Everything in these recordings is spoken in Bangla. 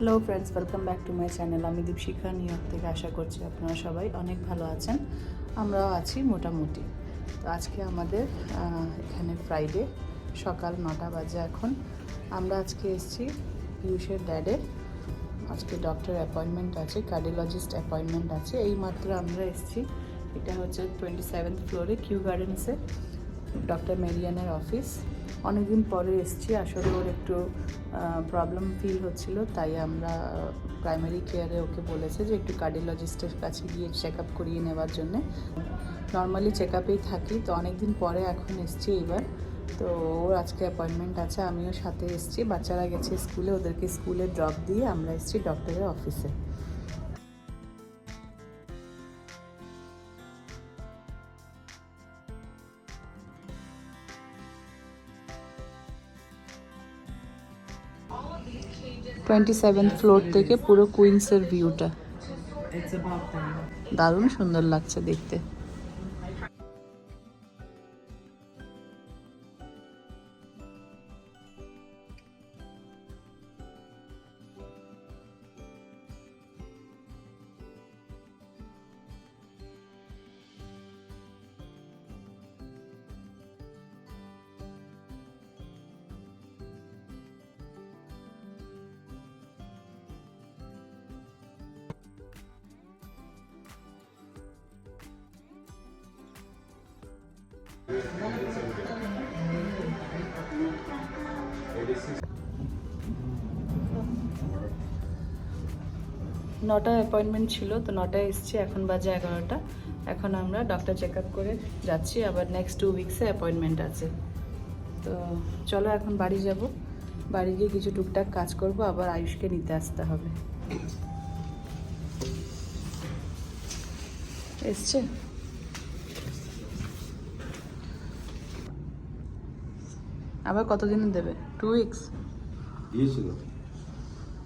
Hello friends, welcome back to my channel. আমি দীপশিখা নিউ ইয়র্ক থেকে। আশা করছি আপনারা সবাই অনেক ভালো আছেন, আমরাও আছি মোটামুটি। তো আজকে আমাদের এখানে ফ্রাইডে, সকাল 9টা বাজে এখন। আমরা আজকে এসেছি পিয়ুষের ড্যাডের, আজকে ডক্টর অ্যাপয়েন্টমেন্ট আছে, কার্ডিওলজিস্ট অ্যাপয়েন্টমেন্ট আছে। এইমাত্র আমরা এসেছি, এটা হচ্ছে 27th ফ্লোরে কিউ গার্ডেন্সে ডক্টর মেরিয়ানের অফিস। অনেকদিন পরে এসেছি, আসলে ওর একটু প্রবলেম ফিল হচ্ছিল, তাই আমরা প্রাইমারি কেয়ারে ওকে বলেছে যে একটু কার্ডিওলজিস্টের কাছে গিয়ে চেক আপ করিয়ে নেওয়ার জন্যে। নর্মালি চেক আপেই থাকি, তো অনেক দিন পরে এখন এসেছি এইবার। তো ওর আজকে অ্যাপয়েন্টমেন্ট আছে, আমিও সাথে এসেছি। বাচ্চারা গেছে স্কুলে, ওদেরকে স্কুলে ড্রপ দিয়ে আমরা এসেছি ডক্টরের অফিসে। টোয়েন্টি7 ফ্লোর থেকে পুরো কুইন্সের ভিউটা দারুণ সুন্দর লাগছে দেখতে। নটায় অ্যাপয়েন্টমেন্ট ছিল, তো 9টায় এসেছি, এখন বাজে 11টা। এখন আমরা ডক্টর চেক আপ করে যাচ্ছি, আবার নেক্সট 2 উইক্সে অ্যাপয়েন্টমেন্ট আছে। তো চলো এখন বাড়ি যাব, বাড়ি গিয়ে কিছু টুকটাক কাজ করব, আবার আয়ুষকে নিতে আসতে হবে। এসছে আবার কতদিন দেবে? 2 উইক্স দিয়েছিল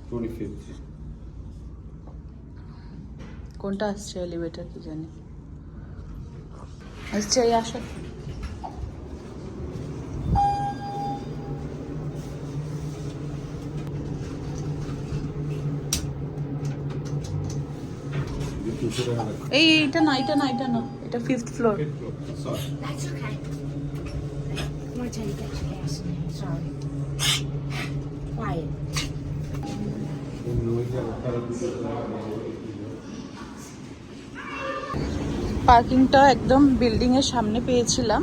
25th। কোনটা আসছে এলিভেটর কি জানি। আসছে, এই আসো। এইটা না, এটা না, এটা না, এটা 5th floor. That's okay. More time to get your gas in there. Sorry. Quiet. পার্কিংটা একদম বিল্ডিং এর সামনে পেয়েছিলাম।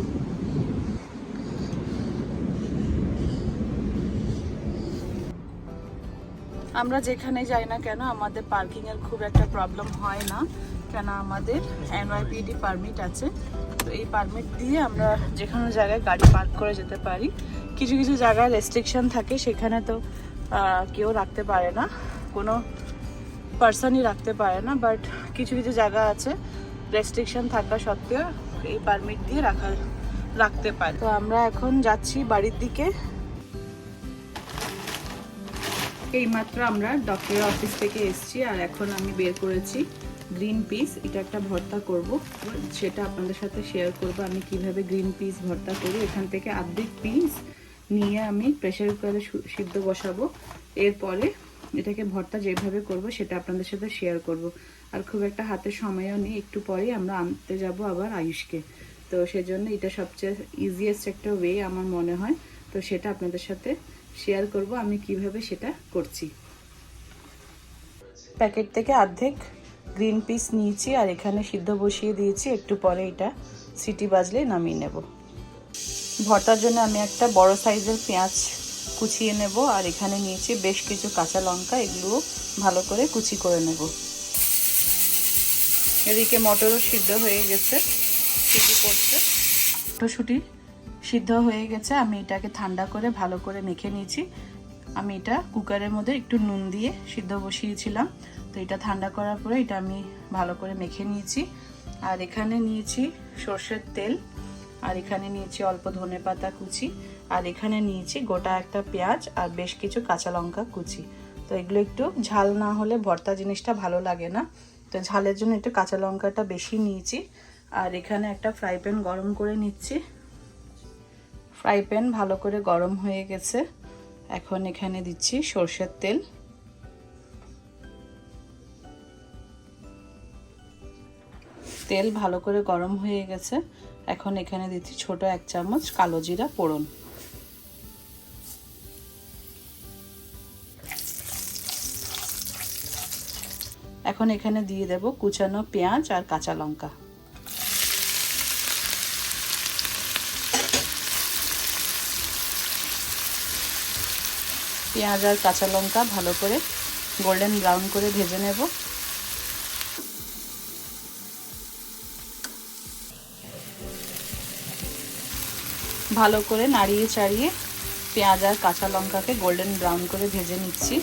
আমরা যেখানে যাই না কেন আমাদের পার্কিং এর খুব একটা প্রবলেম হয় না, কেন আমাদের NYPD পারমিট আছে। তো এই পারমিট দিয়ে আমরা যে কোনো জায়গায় গাড়ি পার্ক করে যেতে পারি। কিছু কিছু জায়গায় রেস্ট্রিকশন থাকে, সেখানে তো কেউ রাখতে পারে না, কোনো পার্সনই রাখতে পারে না, বাট কিছু কিছু জায়গা আছে রেস্ট্রিকশন থাকা সত্ত্বেও এই পারমিট দিয়ে রাখতে পারে। তো আমরা এখন যাচ্ছি বাড়ির দিকে। এইমাত্র আমরা ডক্টরের অফিস থেকে এসেছি, আর এখন আমি বের করেছি গ্রিন পিস। এটা একটা ভর্তা করব, সেটা আপনাদের সাথে শেয়ার করব আমি কিভাবে গ্রিন পিস ভর্তা করি। এখান থেকে অর্ধেক পিস নিয়ে আমি প্রেসার কুকারে সিদ্ধ বসাবো, এরপরে এটাকে ভর্তা যেভাবে করব সেটা আপনাদের সাথে শেয়ার করব। আর খুব একটা হাতে সময়ও নেই, একটু পরেই আমরা আনতে যাব আবার আয়ুষকে। তো সেজন্য এটা সবচেয়ে ইজিয়েস্ট একটা ওয়ে আমার মনে হয়, তো সেটা আপনাদের সাথে শেয়ার করব আমি কিভাবে সেটা করছি। প্যাকেট থেকে অর্ধেক গ্রিন পিস নিয়েছি, আর এখানে সিদ্ধ বসিয়ে দিয়েছি, একটু পরে এটা সিটি বাজলে নামিয়ে নেব। ভর্তার জন্য আমি একটা বড় সাইজের পেঁয়াজ কুচিয়ে নেব, আর এখানে নিয়েছি বেশ কিছু কাঁচা লঙ্কা, এগুলো ভালো করে কুচি করে নেব। এদিকে মটরও সিদ্ধ হয়ে গেছে, সিটি পড়ছে। মটরশুঁটি সিদ্ধ হয়ে গেছে, আমি এটাকে ঠান্ডা করে ভালো করে মেখে নিয়েছি। আমি এটা কুকারের মধ্যে একটু নুন দিয়ে সিদ্ধ বসিয়েছিলাম, তো এটা ঠান্ডা করার পরে এটা আমি ভালো করে মেখে নিয়েছি। আর এখানে নিয়েছি সর্ষের তেল, আর এখানে নিয়েছি অল্প ধনেপাতা কুচি, আর এখানে নিয়েছি গোটা একটা পেঁয়াজ আর বেশ কিছু কাঁচা লঙ্কা কুচি। তো এগুলো একটু ঝাল না হলে ভর্তা জিনিসটা ভালো লাগে না, তো ঝালের জন্য একটু কাঁচা লঙ্কাটা বেশি নিয়েছি। আর এখানে একটা ফ্রাই প্যান গরম করে নিচ্ছি। ফ্রাই প্যান ভালো করে গরম হয়ে গেছে, এখন এখানে দিচ্ছি সর্ষের তেল। তেল ভালো করে গরম হয়ে গেছে। এখন এখানে দিচ্ছি ছোট 1 চামচ কালো জিরা ফোড়ন। এখন এখানে দিয়ে দেব কুচানো পেঁয়াজ আর কাঁচা লঙ্কা। পেঁয়াজ আর কাঁচা লঙ্কা ভালো করে গোল্ডেন ব্রাউন করে ভেজে নেব। ভালো করে নাড়িয়ে চাড়িয়ে পেঁয়াজ আর কাঁচা লঙ্কাকে গোল্ডেন ব্রাউন করে ভেজে নিচ্ছি।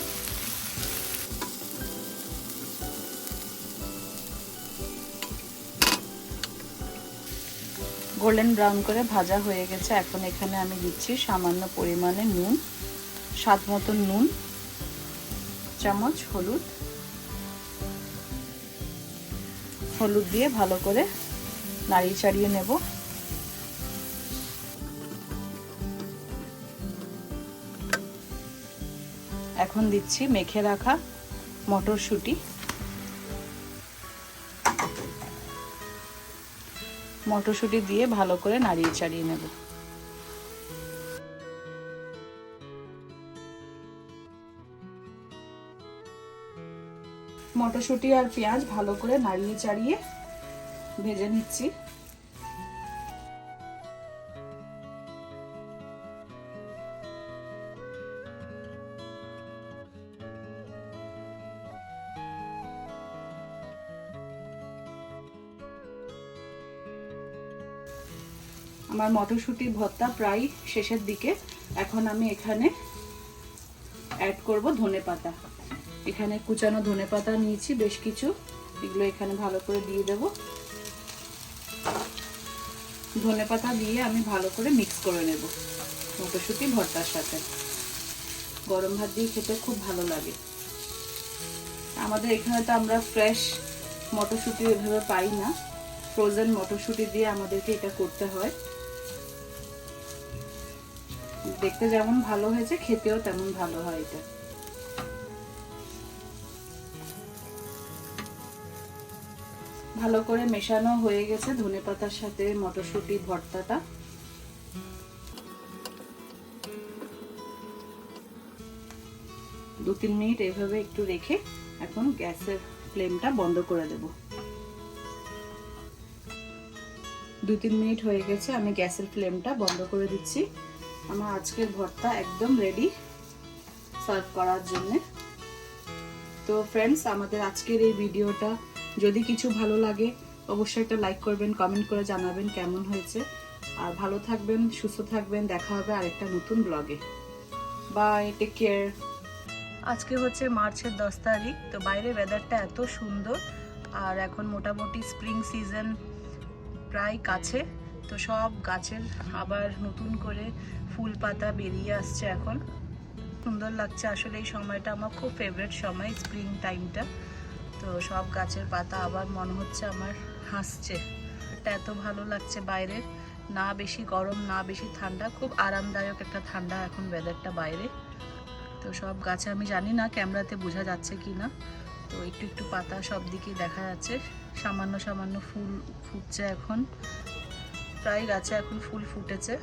গোল্ডেন ব্রাউন করে ভাজা হয়ে গেছে। এখন এখানে আমি দিচ্ছি সামান্য পরিমাণে নুন, স্বাদ মতো নুন, চামচ হলুদ দিয়ে ভালো করে নাড়িয়ে চাড়িয়ে নেব। এখন দিচ্ছি মেখে রাখা মটরশুঁটি। মটরশুঁটি দিয়ে ভালো করে নাড়িয়ে চাড়িয়ে নেব। মটরশুঁটি আর পেঁয়াজ ভালো করে নাড়িয়ে চাড়িয়ে ভেজে নিচ্ছি। আমার মটরশুঁটি ভর্তা প্রায় শেষের দিকে। এখন আমি এখানে অ্যাড করব ধনেপাতা। এখানে কুচানো ধনেপাতা নিয়েছি বেশ কিছু, এগুলো এখানে ভালো করে দিয়ে দেব। ধনেপাতা দিয়ে আমি ভালো করে মিক্স করে নেব মটরশুঁটি ভর্তার সাথে। গরম ভাত দিয়ে খেতে খুব ভালো লাগে। আমাদের এখানে তো আমরা ফ্রেশ মটরশুঁটি এভাবে পাই না, ফ্রোজেন মটরশুঁটি দিয়ে আমাদেরকে এটা করতে হয়। দেখতে যেমন ভালো হয়েছে খেতেও তেমন ভালো হয় এটা। ভালো করে মেশানো হয়ে গেছে ধনেপাতার সাথে মটরশুঁটি ভর্তাটা। দু 3 মিনিট এভাবে একটু রেখে এখন গ্যাসের ফ্লেমটা বন্ধ করে দেব। 2-3 মিনিট হয়ে গেছে, আমি গ্যাসের ফ্লেমটা বন্ধ করে দিচ্ছি। আমার আজকের ভর্তা একদম রেডি সার্ভ করার জন্য। তো ফ্রেন্ডস, আমাদের আজকের এই ভিডিওটা যদি কিছু ভালো লাগে অবশ্যই একটা লাইক করবেন, কমেন্ট করে জানাবেন কেমন হয়েছে। আর ভালো থাকবেন, সুস্থ থাকবেন। দেখা হবে আরেকটা নতুন ব্লগে। Bye, take care. আজকে হচ্ছে মার্চের 10 তারিখ। তো বাইরে ওয়েদারটা এত সুন্দর, আর এখন মোটামুটি স্প্রিং সিজন প্রায় কাছে। তো সব গাছের আবার নতুন করে ফুল পাতা বেরিয়ে আসছে। এখন সুন্দর লাগছে আসলে। এই সময়টা আমার খুব ফেভারিট সময়, স্প্রিং টাইমটা। তো সব গাছের পাতা আবার মনে হচ্ছে আমার হাসছে। এটা এত ভালো লাগছে বাইরের, না বেশি গরম না বেশি ঠান্ডা, খুব আরামদায়ক একটা ঠান্ডা এখন ওয়েদারটা বাইরে। তো সব গাছে, আমি জানি না ক্যামেরাতে বোঝা যাচ্ছে কি না, তো একটু একটু পাতা সব দিকে দেখা যাচ্ছে। সামান্য সামান্য ফুল ফুটছে এখন, প্রায় গাছে এখন ফুল ফুটেছে।